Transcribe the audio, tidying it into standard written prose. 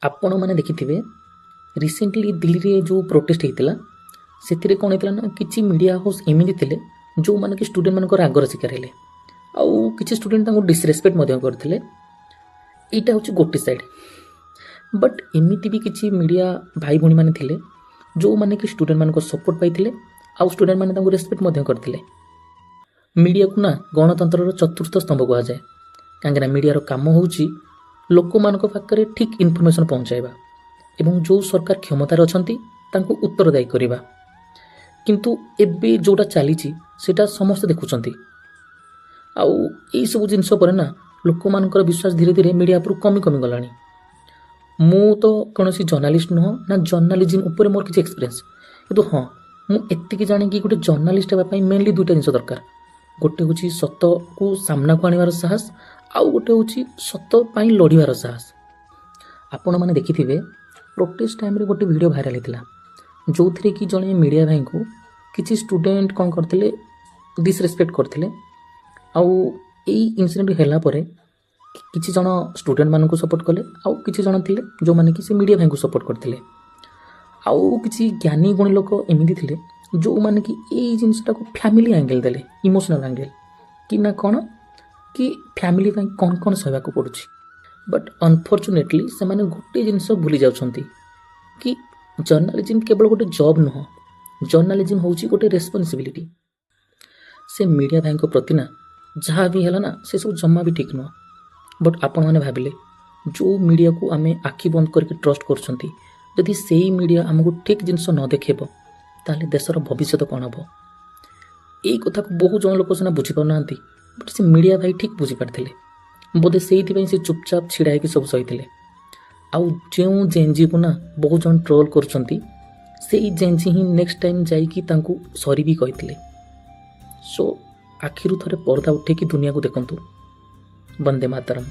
ଆପଣମାନେ ଦେଖିଥିବେ ରିସେଣ୍ଟଲି ଦିଲ୍ଲୀରେ ଯେଉଁ ପ୍ରୋଟେଷ୍ଟ ହେଇଥିଲା ସେଥିରେ କ'ଣ ହେଇଥିଲା ନା କିଛି ମିଡ଼ିଆ ହାଉସ୍ ଏମିତି ଥିଲେ ଯେଉଁମାନେ କି ଷ୍ଟୁଡେଣ୍ଟମାନଙ୍କର ରାଗର ଶିକାର ହେଲେ ଆଉ କିଛି ଷ୍ଟୁଡେଣ୍ଟ ତାଙ୍କୁ ଡିସରେସ୍ପେକ୍ଟ ମଧ୍ୟ କରିଥିଲେ। ଏଇଟା ହେଉଛି ଗୋଟେ ସାଇଡ଼୍। ବଟ୍ ଏମିତି ବି କିଛି ମିଡ଼ିଆ ଭାଇ ଭଉଣୀମାନେ ଥିଲେ ଯେଉଁମାନେ କି ଷ୍ଟୁଡେଣ୍ଟମାନଙ୍କ ସପୋର୍ଟ ପାଇଥିଲେ ଆଉ ଷ୍ଟୁଡେଣ୍ଟମାନେ ତାଙ୍କୁ ରେସ୍ପେକ୍ଟ ମଧ୍ୟ କରିଥିଲେ। ମିଡ଼ିଆକୁ ନା ଗଣତନ୍ତ୍ରର ଚତୁର୍ଥ ସ୍ତମ୍ଭ କୁହାଯାଏ, କାହିଁକିନା ମିଡ଼ିଆର କାମ ହେଉଛି ଲୋକମାନଙ୍କ ପାଖରେ ଠିକ୍ ଇନଫର୍ମେସନ୍ ପହଞ୍ଚାଇବା ଏବଂ ଯେଉଁ ସରକାର କ୍ଷମତାରେ ଅଛନ୍ତି ତାଙ୍କୁ ଉତ୍ତରଦାୟୀ କରିବା। କିନ୍ତୁ ଏବେ ଯେଉଁଟା ଚାଲିଛି ସେଇଟା ସମସ୍ତେ ଦେଖୁଛନ୍ତି ଆଉ ଏଇସବୁ ଜିନିଷ ପରେ ନା ଲୋକମାନଙ୍କର ବିଶ୍ୱାସ ଧୀରେ ଧୀରେ ମିଡ଼ିଆ ଉପରୁ କମି ଗଲାଣି। ମୁଁ ତ କୌଣସି ଜର୍ଣ୍ଣାଲିଷ୍ଟ ନୁହଁ ନା ଜର୍ଣ୍ଣାଲିଜିମ୍ ଉପରେ ମୋର କିଛି ଏକ୍ସପିରିଏନ୍ସ, କିନ୍ତୁ ହଁ ମୁଁ ଏତିକି ଜାଣିକି ଗୋଟେ ଜର୍ଣ୍ଣାଲିଷ୍ଟ ହେବା ପାଇଁ ମେନଲି ଦୁଇଟା ଜିନିଷ ଦରକାର। ଗୋଟେ ହେଉଛି ସତକୁ ସାମ୍ନାକୁ ଆଣିବାର ସାହସ, ଆଉ ଗୋଟେ ହେଉଛି ସତ ପାଇଁ ଲଢ଼ିବାର ସାହସ। ଆପଣମାନେ ଦେଖିଥିବେ ପ୍ରୋଟେଷ୍ଟ ଟାଇମ୍ରେ ଗୋଟେ ଭିଡ଼ିଓ ଭାଇରାଲ୍ ହେଇଥିଲା ଯେଉଁଥିରେ କି ଜଣେ ମିଡ଼ିଆ ଭାଇଙ୍କୁ କିଛି ଷ୍ଟୁଡେଣ୍ଟ କ'ଣ କରିଥିଲେ ଡିସରେସ୍ପେକ୍ଟ କରିଥିଲେ। ଆଉ ଏଇ ଇନସିଡେଣ୍ଟ ହେଲା ପରେ କିଛି ଜଣ ଷ୍ଟୁଡେଣ୍ଟମାନଙ୍କୁ ସପୋର୍ଟ କଲେ ଆଉ କିଛି ଜଣ ଥିଲେ ଯେଉଁମାନେ କି ସେ ମିଡ଼ିଆ ଭାଇଙ୍କୁ ସପୋର୍ଟ କରିଥିଲେ। ଆଉ କିଛି ଜ୍ଞାନୀ ଗୁଣୀ ଲୋକ ଏମିତି ଥିଲେ ଯେଉଁମାନେ କି ଏଇ ଜିନିଷଟାକୁ ଫ୍ୟାମିଲି ଆଙ୍ଗେଲ୍ ଦେଲେ, ଇମୋସନାଲ୍ ଆଙ୍ଗେଲ୍ କି ନା କ'ଣ କି ଫ୍ୟାମିଲି ପାଇଁ କ'ଣ କ'ଣ ସହିବାକୁ ପଡ଼ୁଛି। ବଟ୍ ଅନଫର୍ଚୁନେଟଲି ସେମାନେ ଗୋଟେ ଜିନିଷ ଭୁଲି ଯାଉଛନ୍ତି କି ଜର୍ଣ୍ଣାଲିଜିମ୍ କେବଳ ଗୋଟେ ଜବ୍ ନୁହଁ, ଜର୍ଣ୍ଣାଲିଜିମ୍ ହେଉଛି ଗୋଟେ ରେସ୍ପନ୍ସିବିଲିଟି। ସେ ମିଡ଼ିଆ ଭାଇଙ୍କ ପ୍ରତି ନା ଯାହା ବି ହେଲା ନା ସେସବୁ ଜମା ବି ଠିକ୍ ନୁହଁ। ବଟ୍ ଆପଣମାନେ ଭାବିଲେ ଯେଉଁ ମିଡ଼ିଆକୁ ଆମେ ଆଖି ବନ୍ଦ କରିକି ଟ୍ରଷ୍ଟ କରୁଛନ୍ତି ଯଦି ସେଇ ମିଡ଼ିଆ ଆମକୁ ଠିକ୍ ଜିନିଷ ନ ଦେଖେଇବ ତାହେଲେ ଦେଶର ଭବିଷ୍ୟତ କ'ଣ ହେବ। ଏଇ କଥାକୁ ବହୁ ଜଣ ଲୋକ ସିନା ବୁଝିପାରୁନାହାନ୍ତି, ବଟ୍ ସେ ମିଡ଼ିଆ ଭାଇ ଠିକ୍ ବୁଝିପାରିଥିଲେ। ବୋଧେ ସେଇଥିପାଇଁ ସେ ଚୁପଚାପ ଛିଡ଼ା ହେଇକି ସବୁ ସହିଥିଲେ। ଆଉ ଯେଉଁ ଜେନ୍ଜିକୁ ନା ବହୁ ଜଣ ଟ୍ରୋଲ୍ କରୁଛନ୍ତି ସେଇ ଜେନ୍ଜି ହିଁ ନେକ୍ସଟ ଟାଇମ୍ ଯାଇକି ତାଙ୍କୁ ସରି ବି କହିଥିଲେ। ସୋ ଆଖିରୁ ଥରେ ପର୍ଦା ଉଠେଇକି ଦୁନିଆକୁ ଦେଖନ୍ତୁ। ବନ୍ଦେ ମାତରମ୍।